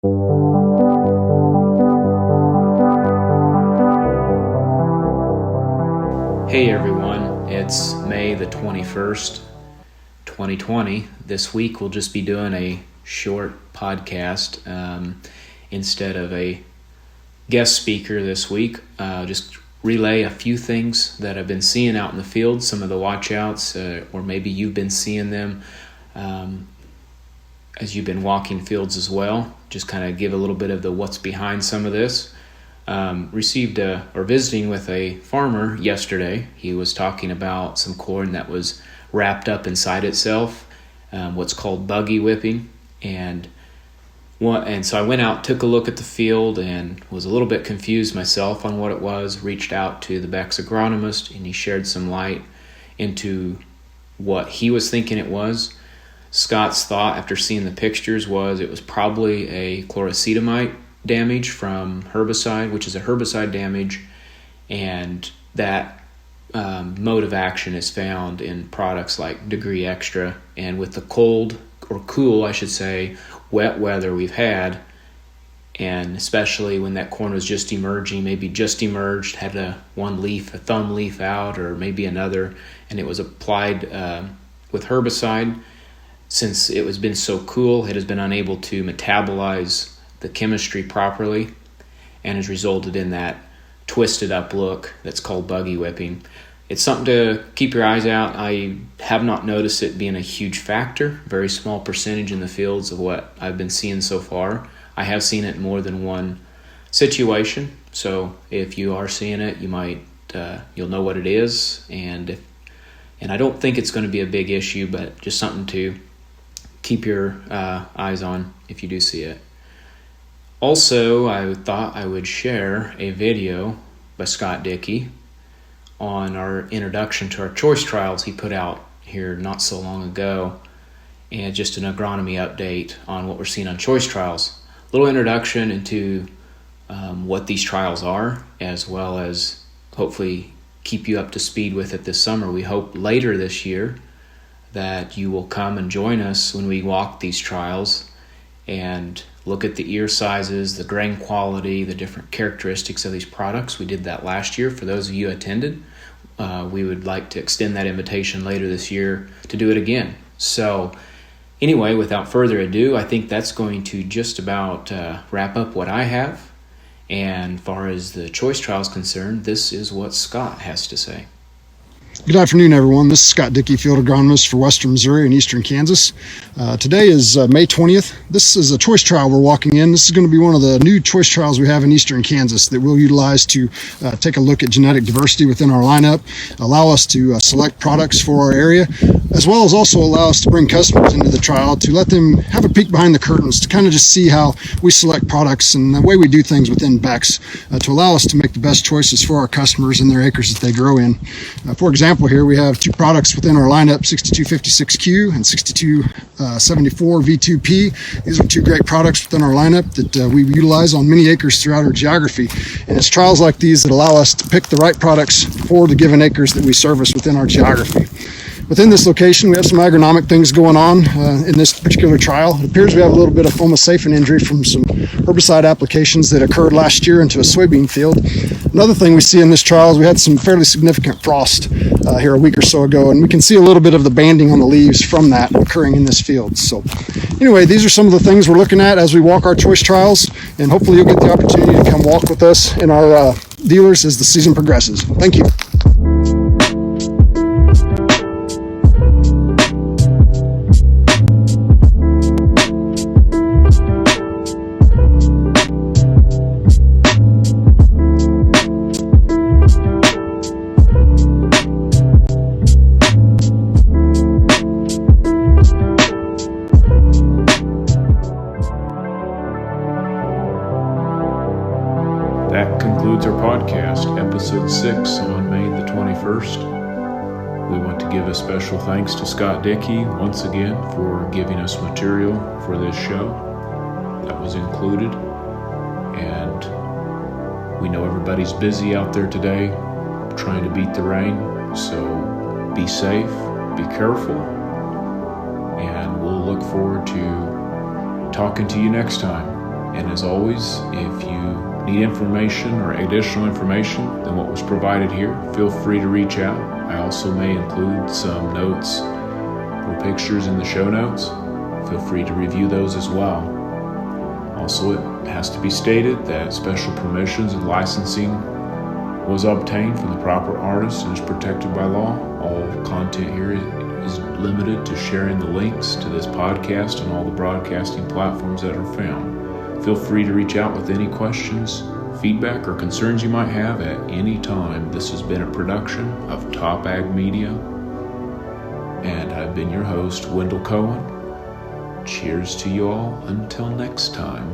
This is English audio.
Hey everyone, it's May the 21st, 2020. This week we'll just be doing a short podcast instead of a guest speaker this week. Just relay a few things that I've been seeing out in the field, some of the watch-outs, or maybe you've been seeing them as you've been walking fields as well. Just kind of give a little bit of the what's behind some of this. Visiting with a farmer yesterday. He was talking about some corn that was wrapped up inside itself, what's called buggy whipping, and so I went out, took a look at the field, and was a little bit confused myself on what it was. Reached out to the Beck's agronomist, and he shared some light into what he was thinking it was. Scott's thought, after seeing the pictures, was it was probably a chlorocetamide damage from herbicide, which is a herbicide damage, and that mode of action is found in products like Degree Extra. And with the cold, or cool I should say, wet weather we've had, and especially when that corn was just emerging, maybe just emerged, had a thumb leaf out, or maybe another, and it was applied with herbicide, since it was been so cool, it has been unable to metabolize the chemistry properly, and has resulted in that twisted up look that's called buggy whipping. It's something to keep your eyes out. I have not noticed it being a huge factor, very small percentage in the fields of what I've been seeing so far. I have seen it in more than one situation, so if you are seeing it, you'll know what it is, and I don't think it's going to be a big issue, but just something to keep your eyes on if you do see it. Also, I thought I would share a video by Scott Dickey on our introduction to our choice trials he put out here not so long ago, and just an agronomy update on what we're seeing on choice trials. A little introduction into what these trials are, as well as hopefully keep you up to speed with it this summer. We hope later this year that you will come and join us when we walk these trials and look at the ear sizes, the grain quality, the different characteristics of these products. We did that last year. For those of you who attended, we would like to extend that invitation later this year to do it again. So anyway, without further ado, I think that's going to just about wrap up what I have. And as far as the choice trial is concerned, this is what Scott has to say. Good afternoon, everyone. This is Scott Dickey, field agronomist for Western Missouri and Eastern Kansas. Today is May 20th. This is a choice trial we're walking in. This is going to be one of the new choice trials we have in Eastern Kansas that we'll utilize to take a look at genetic diversity within our lineup, allow us to select products for our area, as well as also allow us to bring customers into the trial to let them have a peek behind the curtains to kind of just see how we select products and the way we do things within Beck's to allow us to make the best choices for our customers and their acres that they grow in. For example, here we have two products within our lineup, 6256Q and 6274 V2P. These are two great products within our lineup that we utilize on many acres throughout our geography. And it's trials like these that allow us to pick the right products for the given acres that we service within our geography. Within this location, we have some agronomic things going on in this particular trial. It appears we have a little bit of foamosaphin injury from some herbicide applications that occurred last year into a soybean field. Another thing we see in this trial is we had some fairly significant frost here a week or so ago, and we can see a little bit of the banding on the leaves from that occurring in this field. So anyway, these are some of the things we're looking at as we walk our choice trials, and hopefully you'll get the opportunity to come walk with us in our dealers as the season progresses. Thank you. That concludes our podcast, episode 6 on May the 21st. We want to give a special thanks to Scott Dickey once again for giving us material for this show that was included. And we know everybody's busy out there today trying to beat the rain, so be safe, be careful, and we'll look forward to talking to you next time. And as always, if you need information or additional information than what was provided here, feel free to reach out. I also may include some notes or pictures in the show notes. Feel free to review those as well. Also, it has to be stated that special permissions and licensing was obtained from the proper artist and is protected by law. All content here is limited to sharing the links to this podcast and all the broadcasting platforms that are found. Feel free to reach out with any questions, feedback, or concerns you might have at any time. This has been a production of Top Ag Media, and I've been your host, Wendell Cohen. Cheers to you all until next time.